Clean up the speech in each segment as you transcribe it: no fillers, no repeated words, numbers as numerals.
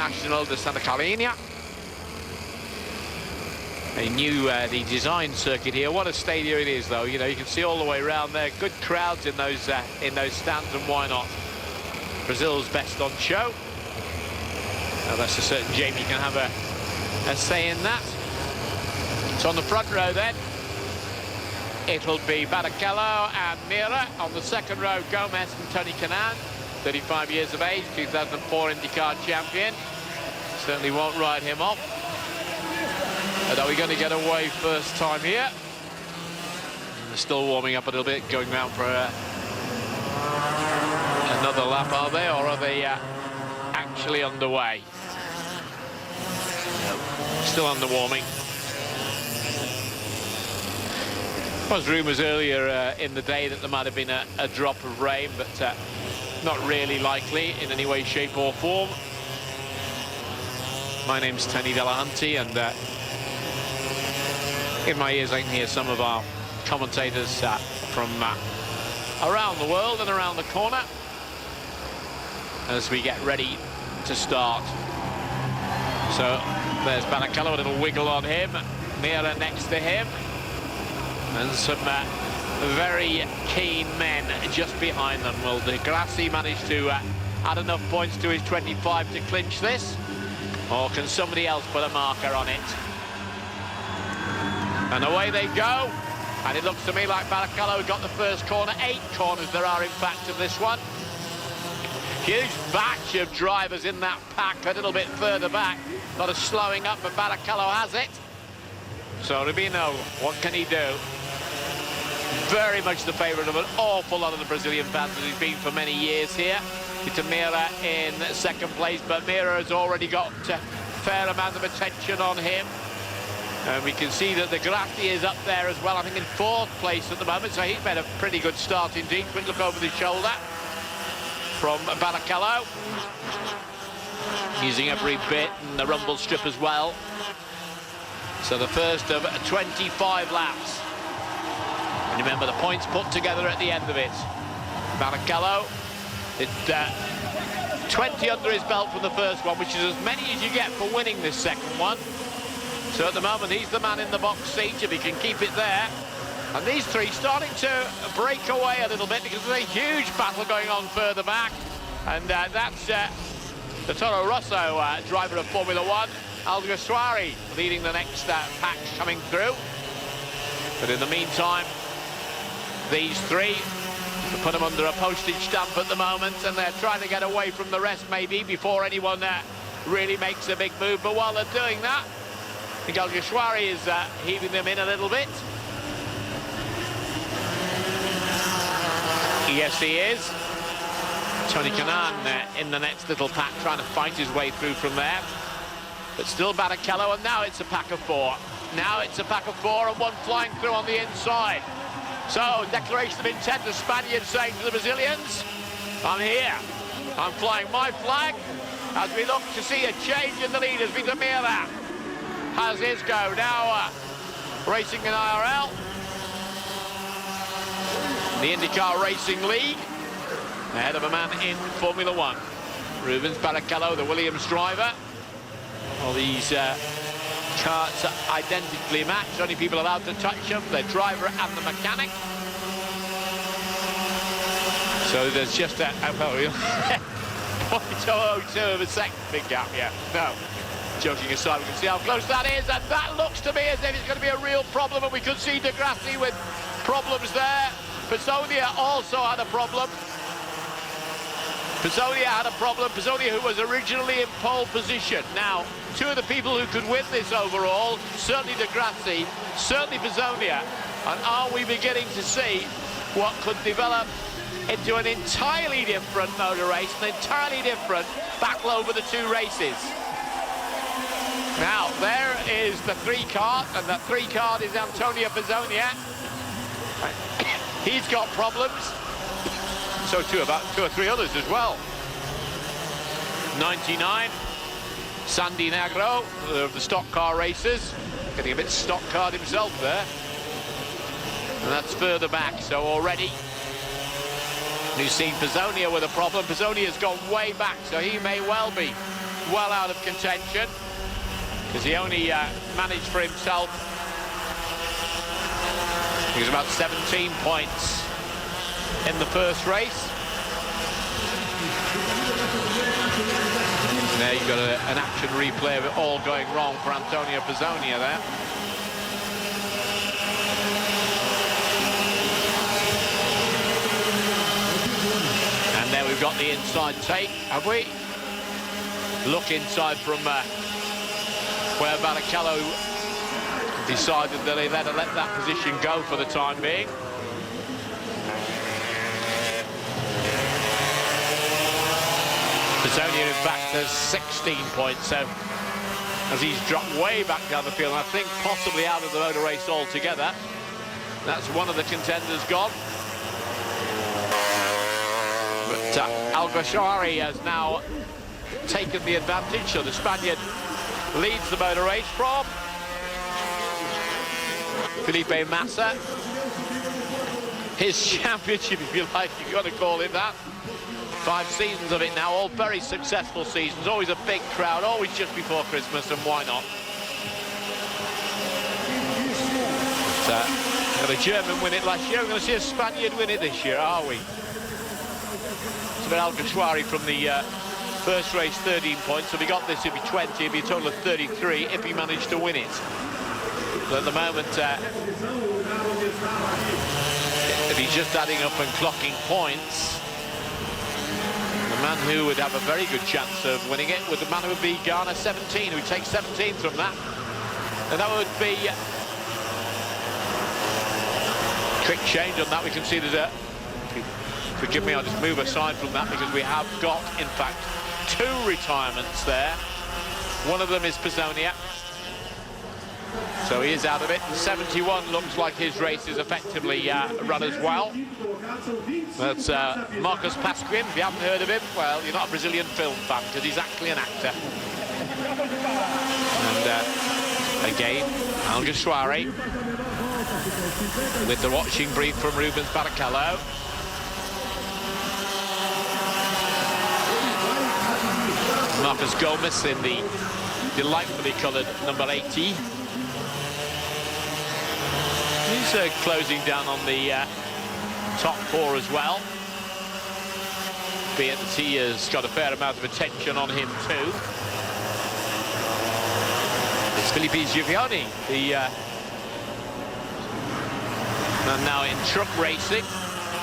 National de Santa Catalina. They knew the design circuit here. What a stadium it is, though. You know, you can see all the way around there. Good crowds in those stands, and why not? Brazil's best on show. Now, that's a certain Jamie can have a say in that. So on the front row then, it'll be Barrichello and Mira. On the second row, Gomez and Tony Kanaan, 35 years of age, 2004 IndyCar champion. Certainly won't write him off. And are we going to get away first time here? They're still warming up a little bit, going round for another lap, are they? Or are they actually underway? No, still underwarming. There was rumours earlier in the day that there might have been a drop of rain, but not really likely in any way, shape or form. My name's Tony Delahunty, and in my ears I can hear some of our commentators from around the world and around the corner as we get ready to start. So there's Barrichello, a little wiggle on him, Mira next to him, and some very keen men just behind them. Will De Grassi manage to add enough points to his 25 to clinch this, or can somebody else put a marker on it? And away they go, and it looks to me like Barrichello got the first corner. 8 corners there are, in fact, of this one. Huge batch of drivers in that pack, a little bit further back. Not a slowing up, but Barrichello has it. So Rubino, what can he do? Very much the favourite of an awful lot of the Brazilian fans, as he's been for many years here. It's Mira in second place, but Mira has already got a fair amount of attention on him. And we can see that the Grassi is up there as well, I think in 4th place at the moment, so he's made a pretty good start indeed. Quick look over the shoulder from Barrichello. Using every bit, and the rumble strip as well. So the first of 25 laps. And remember, the points put together at the end of it. Barrichello, 20 under his belt from the first one, which is as many as you get for winning this second one. So at the moment, he's the man in the box seat, if he can keep it there. And these three starting to break away a little bit, because there's a huge battle going on further back. And that's the Toro Rosso driver of Formula One, Alguersuari, leading the next pack coming through. But in the meantime, these three, put them under a postage stamp at the moment, and they're trying to get away from the rest maybe before anyone really makes a big move. But while they're doing that, I think Alguersuari is heaving them in a little bit. Yes, he is. Tony Kanaan in the next little pack, trying to fight his way through from there. But still Barrichello, and now it's a pack of 4. Now it's a pack of 4, and one flying through on the inside. So, declaration of intent, the Spaniard saying to the Brazilians, I'm here. I'm flying my flag, as we look to see a change in the lead as Vitor Mira has his go. Now, racing in IRL. The IndyCar Racing League, ahead of a man in Formula One. Rubens Barrichello, the Williams driver. All these carts are identically matched, only people allowed to touch them, the driver and the mechanic. So there's just a 0.002 of a second, big gap, yeah. No, joking aside, we can see how close that is, and that looks to me as if it's going to be a real problem, and we could see De Grassi with problems there. Pizzonia also had a problem. Pizzonia, who was originally in pole position. Now, 2 of the people who could win this overall, certainly De Grassi, certainly Pizzonia. And are we beginning to see what could develop into an entirely different motor race, an entirely different battle over the 2 races? Now, there is the 3 card, and that 3 card is Antonio Pizzonia. He's got problems. So too about 2 or 3 others as well. 99, Sandy Negro of the stock car races, getting a bit stock card himself there. And that's further back, so already we've seen Pizzonia with a problem. Pizzonia's gone way back, so he may well be well out of contention, because he only managed for himself, he was about 17 points in the first race. There you've got an action replay of it all going wrong for Antonio Pizzonia there. And there we've got the inside take, have we? Look inside from where Barrichello decided that he better let that position go for the time being. Pizzonia, in fact, has 16 points, so as he's dropped way back down the field, and I think possibly out of the motor race altogether. That's one of the contenders gone. But Alguersuari has now taken the advantage, so the Spaniard leads the motor race from Felipe Massa. His championship, if you like, you've got to call it that. 5 seasons of it now, all very successful seasons, always a big crowd, always just before Christmas, and why not? Got a German win it last year, we're going to see a Spaniard win it this year, are we? So Alguersuari from the first race, 13 points, so if he got this, it'd be 20, it'd be a total of 33 if he managed to win it. But at the moment, if he's just adding up and clocking points, the man who would have a very good chance of winning it would the man who would be Ghana 17, who takes 17 from that. And that would be quick change on that. We can see there's a, forgive me, I'll just move aside from that because we have got, in fact, 2 retirements there. One of them is Pizzonia. So he is out of it. 71 looks like his race is effectively run as well. That's Marcos Pasquin. If you haven't heard of him, well, you're not a Brazilian film fan because he's actually an actor. And again, Alguersuari with the watching brief from Rubens Barrichello. Marcos Gomez in the delightfully coloured number 80. He's closing down on the top 4 as well. Be it that he has got a fair amount of attention on him too. It's Felipe Givioni, the man now in truck racing.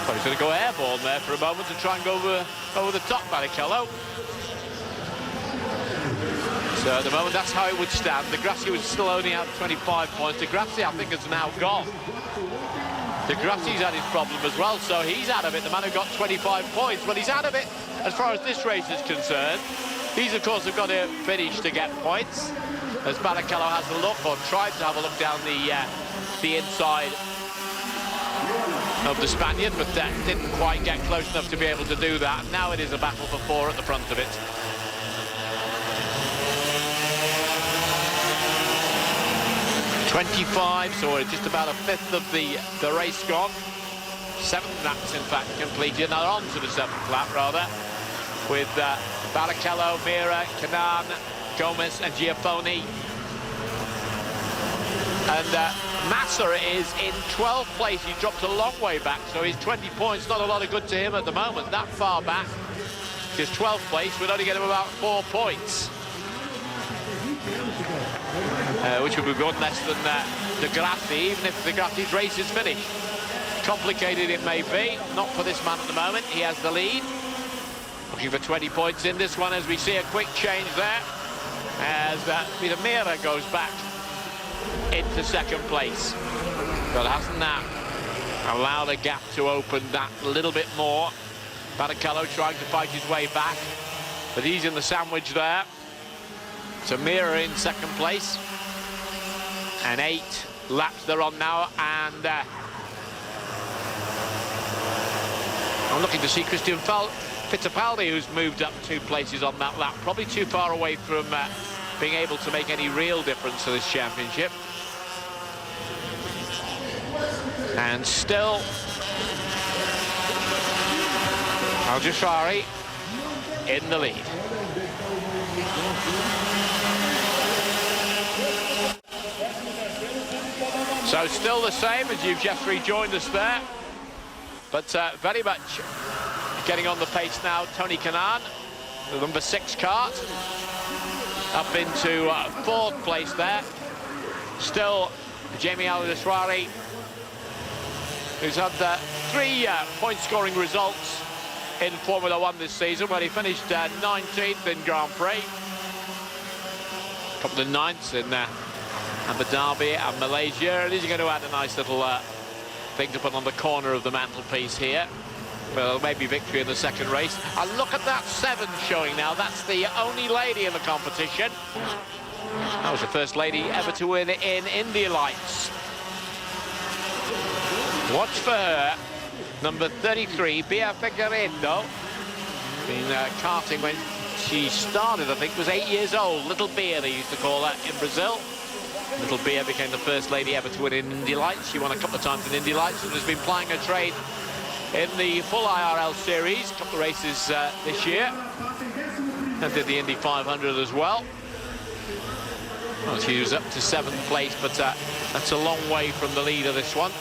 So he's going to go airborne there for a moment to try and go over the top, Barrichello. So at the moment, that's how it would stand. De Grassi was still only out 25 points. De Grassi, I think, has now gone. De Grassi's had his problem as well, so he's out of it. The man who got 25 points, well, he's out of it as far as this race is concerned. These, of course, have got to finish to get points, as Barrichello has a look, or tried to have a look down the inside of the Spaniard, but didn't quite get close enough to be able to do that. Now it is a battle for 4 at the front of it. .25, so we're just about a fifth of the race gone. 7 laps, in fact, completed. Now on to the 7th lap, rather, with Barrichello, Mira, Canan, Gomez and Giafoni. And Massa is in 12th place. He dropped a long way back, so he's 20 points. Not a lot of good to him at the moment, that far back. His 12th place would only get him about 4 points. Which would be one less than De Grassi, even if De Grassi's race is finished. Complicated it may be, not for this man at the moment. He has the lead. Looking for 20 points in this one as we see a quick change there. As Peter Mira goes back into 2nd place. But hasn't that allowed a gap to open that little bit more? Barrichello trying to fight his way back, but he's in the sandwich there. So Mira in 2nd place. And 8 laps they're on now, and I'm looking to see Christian Fittipaldi, who's moved up 2 places on that lap, probably too far away from being able to make any real difference to this championship. And still Alguersuari in the lead. So still the same as you've just rejoined us there, but very much getting on the pace now. Tony Kanaan, the number 6 kart, up into 4th place there. Still Jamie Al-Deswari, who's had 3 point-scoring results in Formula 1 this season, where he finished 19th in Grand Prix, a couple of 9ths in Abu Dhabi and Malaysia, and he's going to add a nice little thing to put on the corner of the mantelpiece here. Well, maybe victory in the second race. And look at that 7 showing now. That's the only lady in the competition. That was the first lady ever to win in Indy Lights. Watch for her, number 33, Bia Figueiredo. Been karting when she started, I think, was 8 years old. Little Bia, they used to call her in Brazil. Little Bia became the first lady ever to win in Indy Lights. She won a couple of times in Indy Lights and has been plying her trade in the full IRL series, a couple of races this year, and did the Indy 500 as well. Well, she was up to 7th place, but that's a long way from the leader, this one.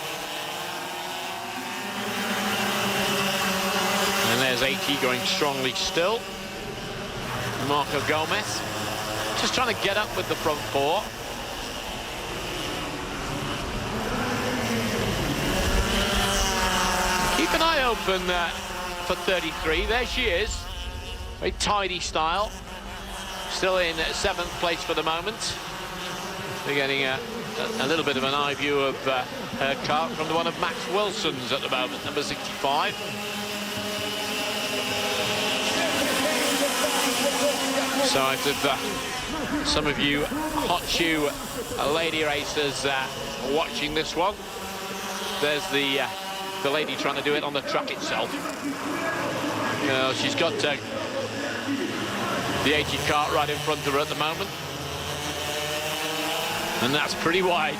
And there's AT going strongly still. Marco Gomez just trying to get up with the front 4. Keep an eye open for 33. There she is. Very tidy style. Still in 7th place for the moment. We're getting a little bit of an eye view of her kart from the one of Max Wilson's at the moment, number 65. So if some of you hot shoe lady racers watching this one, there's the lady trying to do it on the track itself. She's got the AT kart right in front of her at the moment, and that's pretty wide.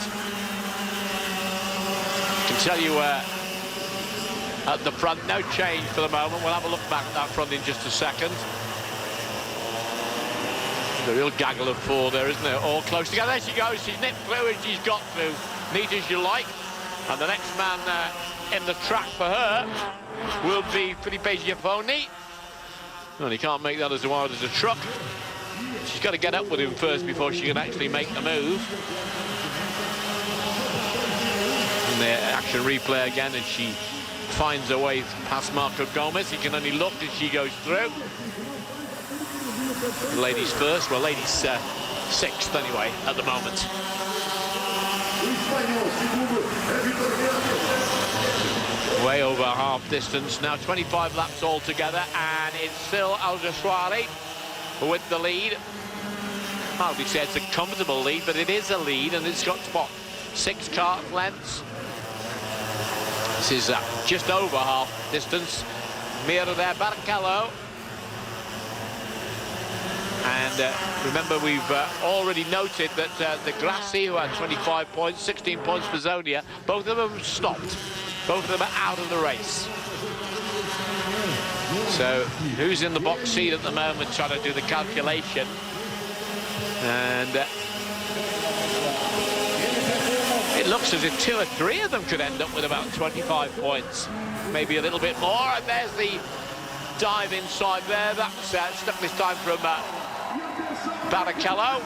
I can tell you at the front, no change for the moment. We'll have a look back at that front in just a second. The real gaggle of 4 there, isn't there? All close together. There she goes. She's nipped through and she's got through. Neat as you like. And the next man in the track for her will be Felipe Giapponi. Well, he can't make that as wide as a truck. She's got to get up with him first before she can actually make the move. And the action replay again, and she finds her way past Marco Gomez. He can only look as she goes through. The ladies first, well, ladies 6th anyway at the moment. Way over half distance now, 25 laps altogether, and it's still Al-Deswari with the lead. Hardly say it's a comfortable lead, but it is a lead, and it's got, what, 6 kart lengths. This is just over half distance. Mira there, Barrichello. And remember, we've already noted that the Grassi, who had 25 points, 16 points for Zonia, both of them stopped. Both of them are out of the race. So who's in the box seat at the moment trying to do the calculation? And it looks as if 2 or 3 of them could end up with about 25 points. Maybe a little bit more. And there's the dive inside there. That's stuck this time from Barrichello.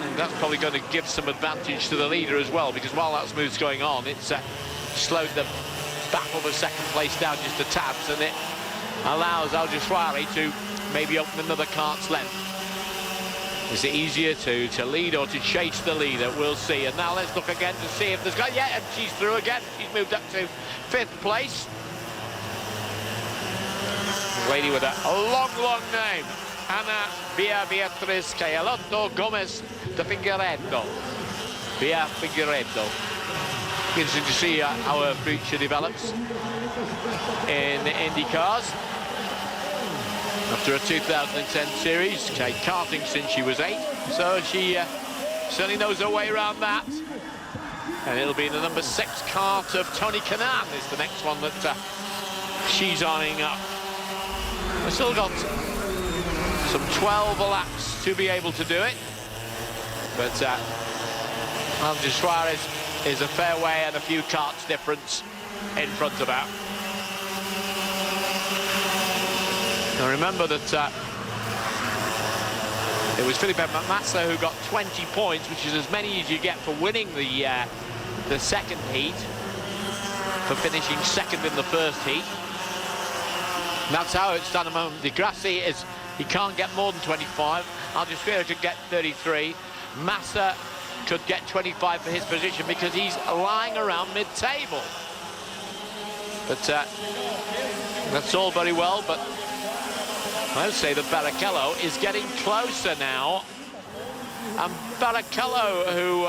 And that's probably going to give some advantage to the leader as well, because while that smooth's going on, it's slowed the battle for 2nd place down just a tad, and it allows Al-Deswari to maybe open another kart's length. Is it easier to lead or to chase the leader? We'll see. And now let's look again to see if there's got, yeah, and she's through again. She's moved up to 5th place. Lady with a long name, Ana Bia Beatriz Cayalotto Gomez de Figueiredo. Bia Figueiredo. Interesting to see how her future develops in IndyCars. After a 2010 series, karting since she was 8, so she certainly knows her way around that. And it'll be the number 6 kart of Tony Kanaan is the next one that she's eyeing up. We've still got some 12 laps to be able to do it. But Suarez is a fair way and a few karts difference in front of her. Now remember that it was Felipe Massa who got 20 points, which is as many as you get for winning the second heat, for finishing second in the first heat. And that's how it's done at the moment. Di Grassi he can't get more than 25. Algeciras could get 33. Massa could get 25 for his position because he's lying around mid-table. But that's all very well, but I would say that Barrichello is getting closer now. And Barrichello, who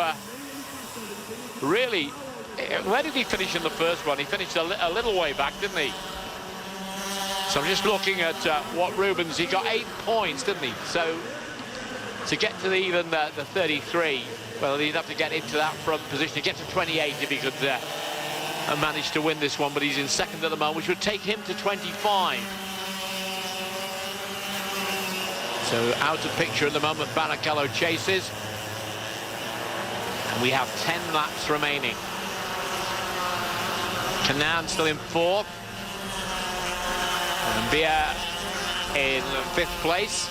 really, where did he finish in the first one? He finished a little way back, didn't he? So I'm just looking at what Rubens, he got 8 points, didn't he? So to get to even the 33, well, he'd have to get into that front position. He'd get to 28 if he could manage to win this one, but he's in second at the moment, which would take him to 25. So out of picture at the moment, Barrichello chases. And we have 10 laps remaining. Canan still in fourth. And Beer in fifth place.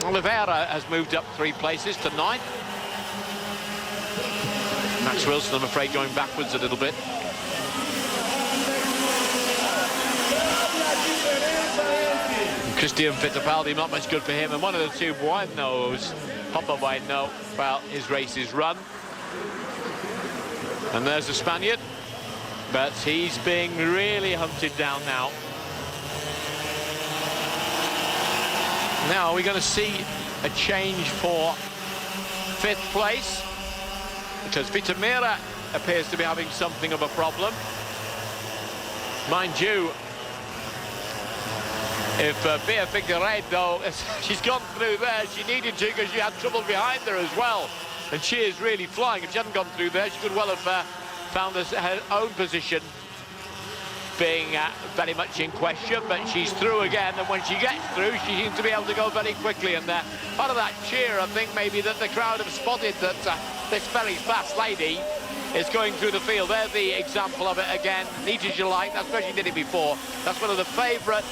Oliveira has moved up 3 places to 9th. Max Wilson, I'm afraid, going backwards a little bit. Christian Fittipaldi, not much good for him. And one of the two Buenos, Papa Bueno, well, his race is run. And there's the Spaniard. But he's being really hunted down now. Now, are we going to see a change for 5th place? Because Vitamira appears to be having something of a problem. Mind you, if Bea Figueiredo, she's gone through there, she needed to because she had trouble behind her as well. And she is really flying. If she hadn't gone through there, she could well have found her own position being very much in question, but she's through again, and when she gets through, she seems to be able to go very quickly. And part of that cheer, I think, maybe that the crowd have spotted that this very fast lady is going through the field. There's the example of it again. Neat as you like, that's where she did it before. That's one of the favourite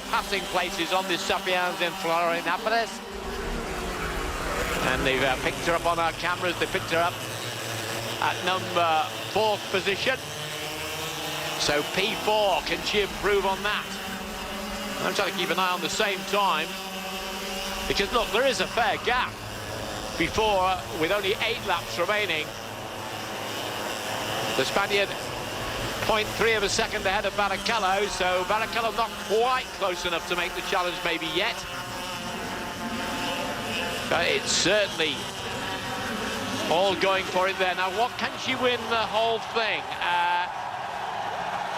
passing places on this Sapiens in Florianopolis. And they've picked her up on our cameras. They picked her up at number 4th position. So P4, can she improve on that? I'm trying to keep an eye on the same time, because look, there is a fair gap before, with only 8 laps remaining. The Spaniard 0.3 of a second ahead of Barrichello, so Barrichello not quite close enough to make the challenge maybe yet. But it's certainly all going for it there. Now, what can she win the whole thing?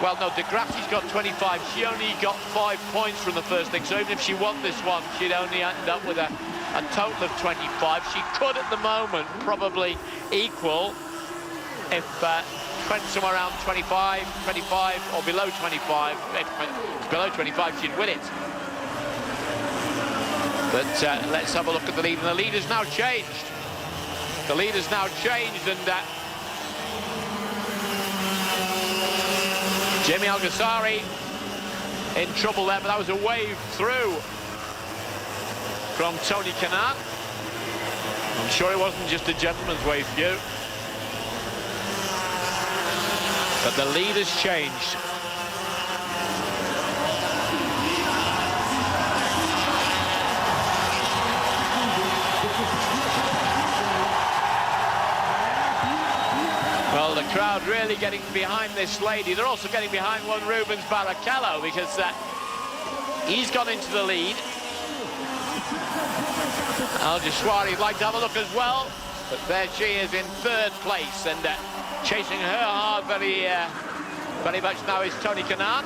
Well, no, Di Grassi's got 25. She only got 5 points from the first thing. So even if she won this one, she'd only end up with a total of 25. She could, at the moment, probably equal if went somewhere around 25, or below 25. If below 25, she'd win it. But let's have a look at the lead. And the lead has now changed. The lead has now changed, and Jamie Alguersuari in trouble there, but that was a wave through from Tony Kanaan. I'm sure it wasn't just a gentleman's wave view. But the lead has changed. Well, the crowd really getting behind this lady. They're also getting behind one Rubens Barrichello, because he's gone into the lead. Alguersuari would like to have a look as well, but there she is in 3rd place, and chasing her hard very much now is Tony Kanaan.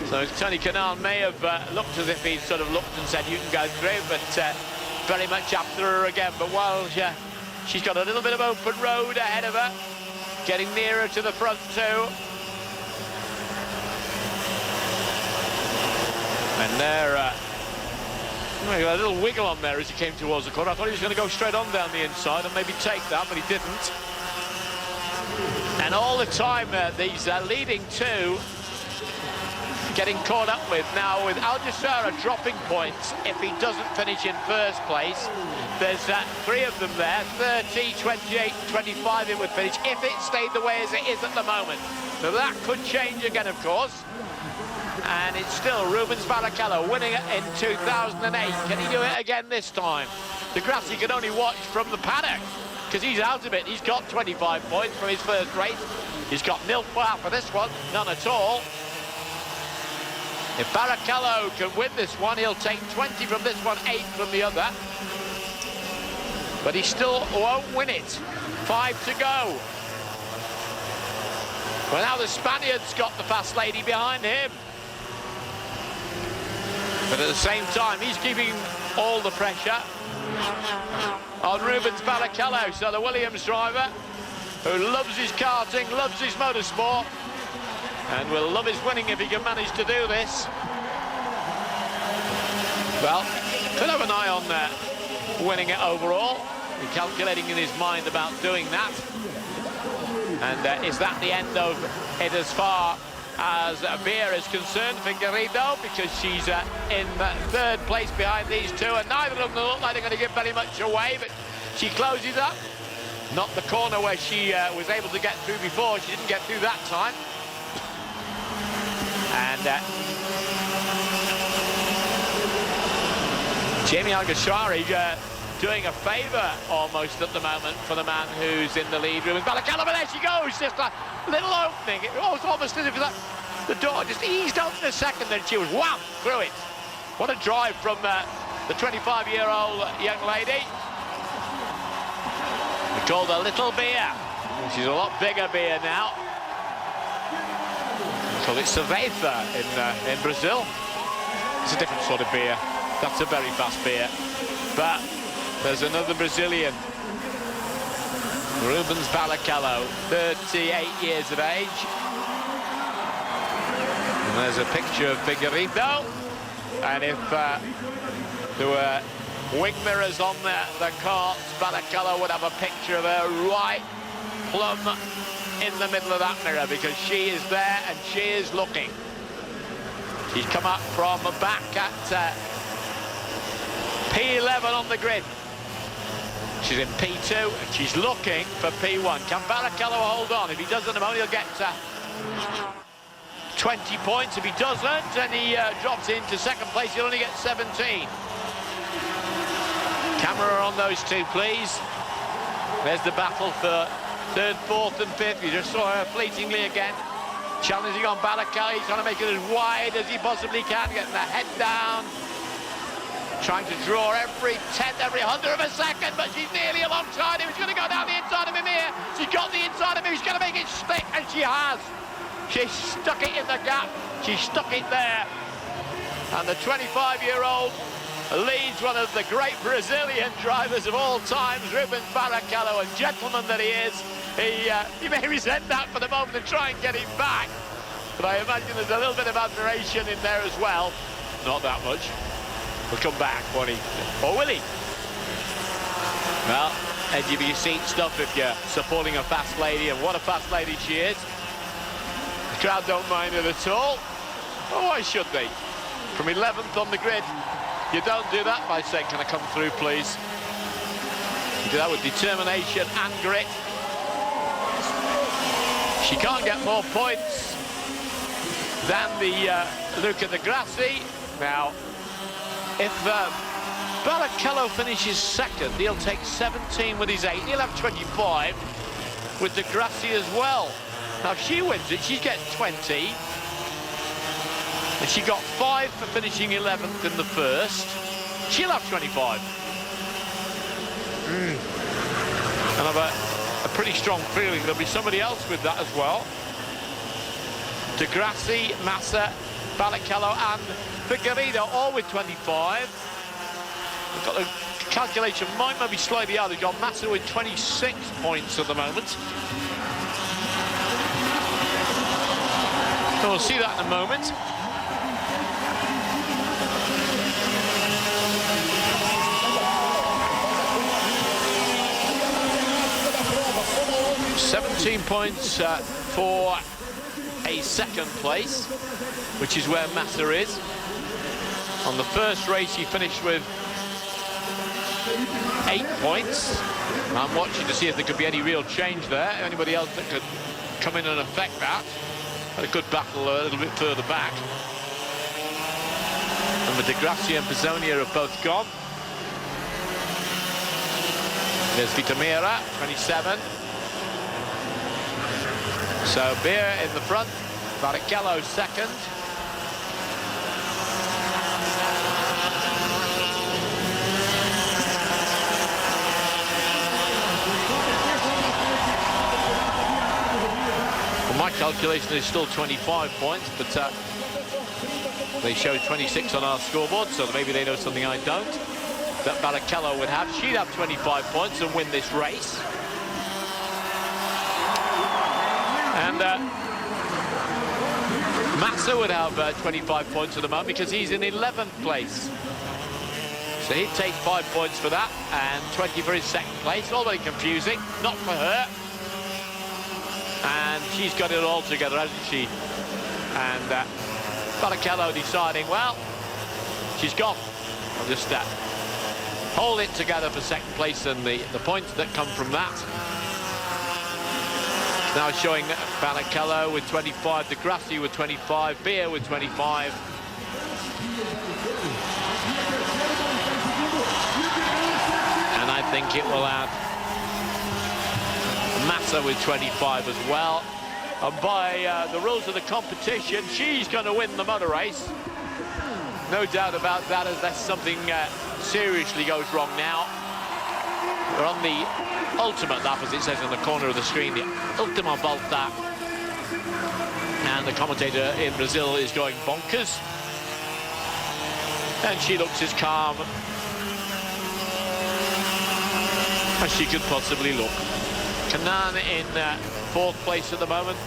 So Tony Kanaan may have looked as if he'd sort of looked and said, you can go through, but very much after her again. But while she's got a little bit of open road ahead of her, getting nearer to the front too. And there Well, he got a little wiggle on there as he came towards the corner. I thought he was going to go straight on down the inside and maybe take that, but he didn't. And all the time, these leading two getting caught up with. Now, with Algeciras dropping points, if he doesn't finish in first place, there's three of them there, 30, 28, 25 it would finish, if it stayed the way as it is at the moment. So that could change again, of course. And it's still Rubens Barrichello winning it in 2008. Can he do it again this time? De Grassi can only watch from the paddock, because he's out of it. He's got 25 points from his first race. He's got nil for this one, none at all. If Barrichello can win this one, he'll take 20 from this one, 8 from the other. But he still won't win it. 5 to go. Well, now the Spaniard's got the fast lady behind him. But at the same time, he's keeping all the pressure on Rubens Barrichello. So the Williams driver, who loves his karting, loves his motorsport, and will love his winning if he can manage to do this. Well, could have an eye on winning it overall. He's calculating in his mind about doing that. And is that the end of it as far as Beer is concerned for Garrido, because she's in third place behind these two, and neither of them look like they're going to give very much away, but she closes up. Not the corner where she was able to get through before. She didn't get through that time. And Jamie Alguersuari doing a favour almost at the moment for the man who's in the lead room. Barrichello, but there she goes, just a little opening. It was almost as if the door just eased open a second, then she was wham through it. What a drive from the 25-year-old young lady. We called her Little Beer. She's a lot bigger beer now. So it's Cerveza in Brazil. It's a different sort of beer. That's a very fast beer. But there's another Brazilian, Rubens Barrichello, 38 years of age. And there's a picture of Figueiredo. And if there were wing mirrors on the carts, Barrichello would have a picture of her right plumb in the middle of that mirror, because she is there and she is looking. She's come up from back at P11 on the grid. She's in P2 and she's looking for P1. Can Barrichello hold on? If he doesn't, at the moment, he'll get 20 points. If he doesn't and he drops into second place, he'll only get 17. Camera on those two, please. There's the battle for third, fourth and fifth. You just saw her fleetingly again. Challenging on Barrichello. He's trying to make it as wide as he possibly can, getting the head down. Trying to draw every tenth, every hundredth of a second, but she's nearly alongside him. She's going to go down the inside of him here. She's got the inside of him. She's going to make it stick, and she has. She's stuck it in the gap. She stuck it there. And the 25-year-old leads one of the great Brazilian drivers of all times, Rubens Barrichello, and gentleman that he is. He may resent that for the moment and try and get him back. But I imagine there's a little bit of admiration in there as well. Not that much. He'll come back, won't he? Or will he? Well, edge of your seat stuff if you're supporting a fast lady, and what a fast lady she is. The crowd don't mind it at all. Oh, why should they? From 11th on the grid, you don't do that by saying, can I come through, please? You do that with determination and grit. She can't get more points than the Luca de Grassi. Now, if Barrichello finishes second, he'll take 17 with his 8. He'll have 25 with de Grassi as well. Now, if she wins it, she gets 20. And she got 5 for finishing 11th in the first. She'll have 25. And I've a pretty strong feeling there'll be somebody else with that as well. De Grassi, Massa, Barrichello and Figueiredo, all with 25. We've got the calculation might be slightly out. They've got Massa with 26 points at the moment. So we'll see that in a moment. 17 points for a second place, which is where Massa is. On the first race, he finished with 8 points. I'm watching to see if there could be any real change there. Anybody else that could come in and affect that. Had a good battle a little bit further back. And the Di Grassi and Pisonia have both gone. There's Vitamira, 27. So Beer in the front, Barrichello second. Well, my calculation is still 25 points, but they show 26 on our scoreboard, so maybe they know something I don't. That Barrichello would have. She'd have 25 points and win this race. And Massa would have 25 points at the moment because he's in 11th place. So he'd take 5 points for that and 20 for his second place. All very confusing, not for her. And she's got it all together, hasn't she? And Barrichello deciding, well, she's gone. I'll just hold it together for second place and the points that come from that. Now showing Barrichello with 25, Di Grassi with 25, Beer with 25. And I think it will add Massa with 25 as well. And by the rules of the competition, she's going to win the motor race. No doubt about that, unless something seriously goes wrong now. We're on the ultimate lap, as it says in the corner of the screen, the Ultima Volta. And the commentator in Brazil is going bonkers. And she looks as calm as she could possibly look. Kanan in 4th place at the moment.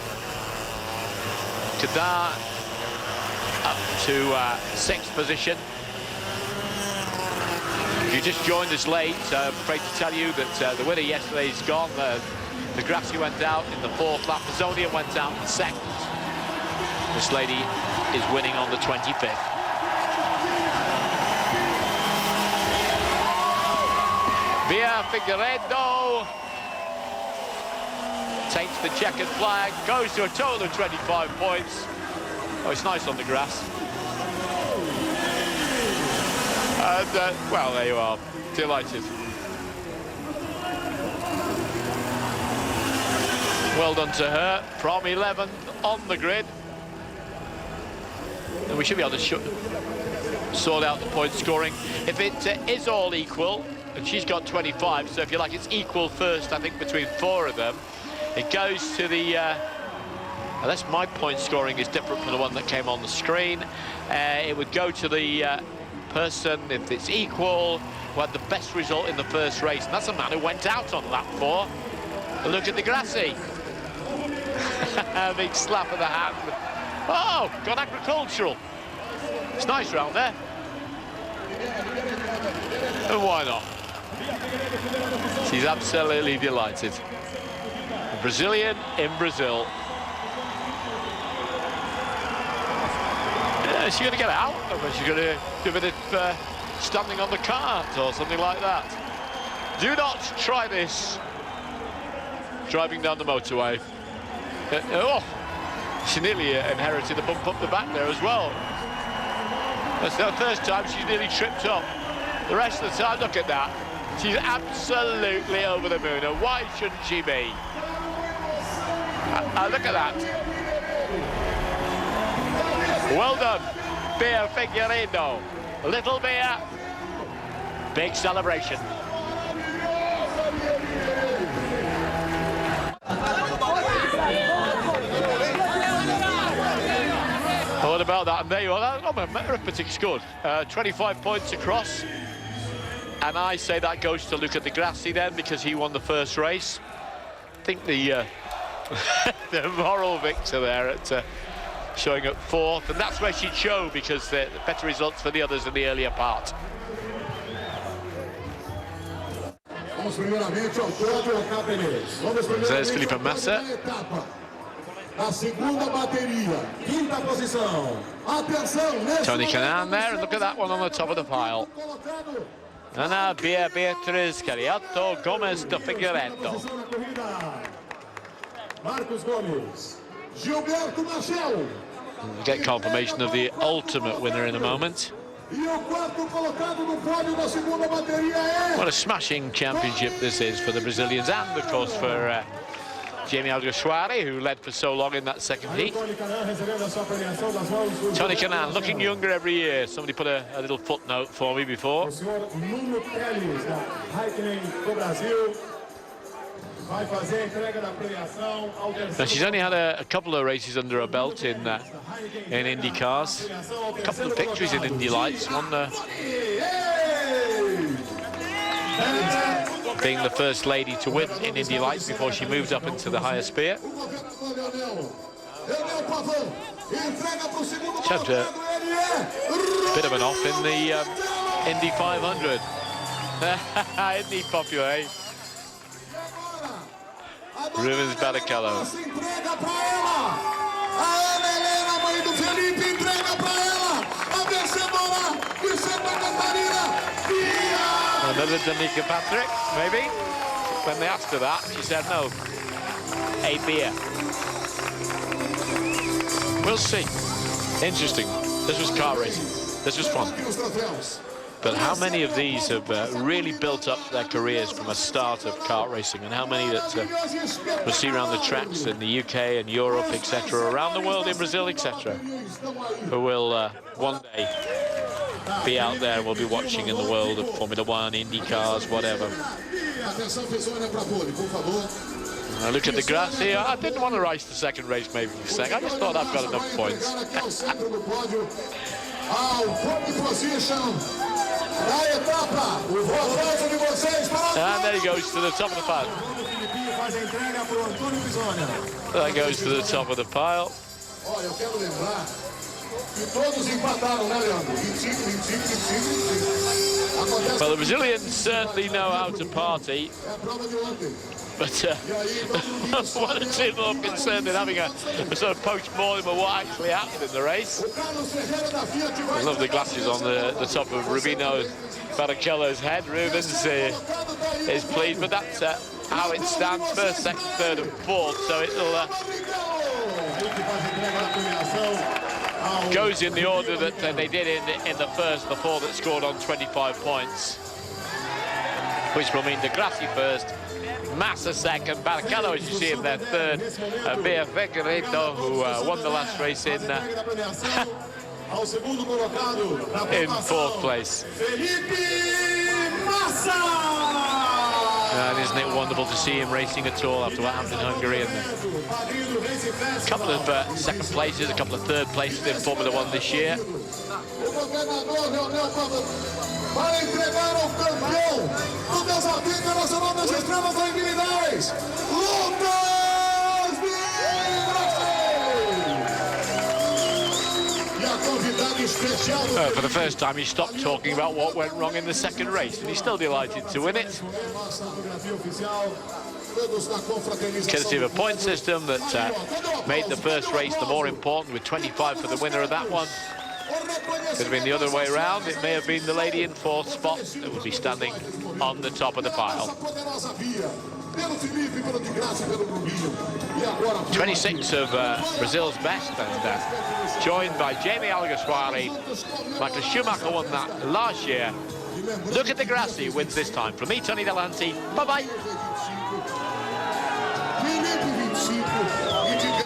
Kadar up to 6th position. If you just joined us late, I'm afraid to tell you that the winner yesterday is gone. Di Grassi went out in the 4th lap. Pisonia went out in 2nd. This lady is winning on the 25th. Via Figueiredo takes the checkered flag, goes to a total of 25 points. Oh, it's nice on the grass. And, well, there you are. Delighted. Well done to her. From 11th on the grid. And we should be able to sort out the point scoring. If it is all equal, and she's got 25, so if you like, it's equal first, I think, between 4 of them. It goes to the... unless my point scoring is different from the one that came on the screen, it would go to the... person, if it's equal, who had the best result in the first race. And that's a man who went out on lap 4. But look at Di Grassi. Big slap of the hand. Oh, gone agricultural. It's nice round there. And why not? She's absolutely delighted. A Brazilian in Brazil. Is she going to get out? Or is she going to do a bit of standing on the cart or something like that? Do not try this driving down the motorway. Oh, she nearly inherited the bump up the back there as well. That's the first time she's nearly tripped up. The rest of the time, look at that. She's absolutely over the moon, and why shouldn't she be? Look at that. Well done, Beer Figueiredo. Little Beer, big celebration. What about that? And there you are. Oh, my arithmetic's good. 25 points across. And I say that goes to Luca Di Grassi then, because he won the first race. I think the the moral victor there at showing at 4th, and that's where she'd show, because the better results for the others in the earlier part. There's Felipe Massa. Tony Kanaan there, and look at that one on the top of the pile. And now Beatriz Cariato Gomez de Figueiredo. We'll get confirmation of the ultimate winner in a moment. What a smashing championship this is for the Brazilians, and of course for Jamie Alguersuari, who led for so long in that second heat. Tony Kanaan looking younger every year. Somebody put a little footnote for me before. Now, she's only had a couple of races under her belt in Indy cars. A couple of victories in Indy Lights. One being the first lady to win in Indy Lights before she moved up into the higher sphere. She had a bit of an off in the Indy 500. Indy popular, eh? Rubens Barrichello. Another Danica Patrick, maybe? When they asked her that, she said no. A beer. We'll see. Interesting. This was car racing. This was fun. But how many of these have really built up their careers from a start of kart racing, and how many that we'll see around the tracks in the UK and Europe, etc., around the world, in Brazil, etc., who will one day be out there and we'll be watching in the world of Formula One, Indy cars, whatever. Look at the grass here. I didn't want to race the second race maybe for a sec. I just thought I've got enough points. And there he goes to the top of the pile. That goes to the top of the pile. Well, the Brazilians certainly know how to party. But one or two more concerned in having a sort of post-mortem of what actually happened in the race. I love the glasses on the top of Rubino Barrichello's head. Rubens is pleased, but that's how it stands: first, second, third, and fourth. So it'll goes in the order that they did in the first, the four that scored on 25 points, which will mean De Grassi first, Massa second, Barrichello, as you see him there, third, Bea Figueiredo, who won the last race in fourth place. And isn't it wonderful to see him racing at all after what happened in Hungary? And a couple of second places, a couple of third places in Formula One this year. For the first time, he stopped talking about what went wrong in the second race, and he's still delighted to win it. Courtesy of a point system that made the first race the more important, with 25 for the winner of that one. Could have been the other way around. It may have been the lady in fourth spot that would be standing on the top of the pile. 26 of Brazil's best, and joined by Jamie Alguersuari. Michael Schumacher won that last year. Look at De Grassi, wins this time. From me, Tony Dellanti. Bye-bye.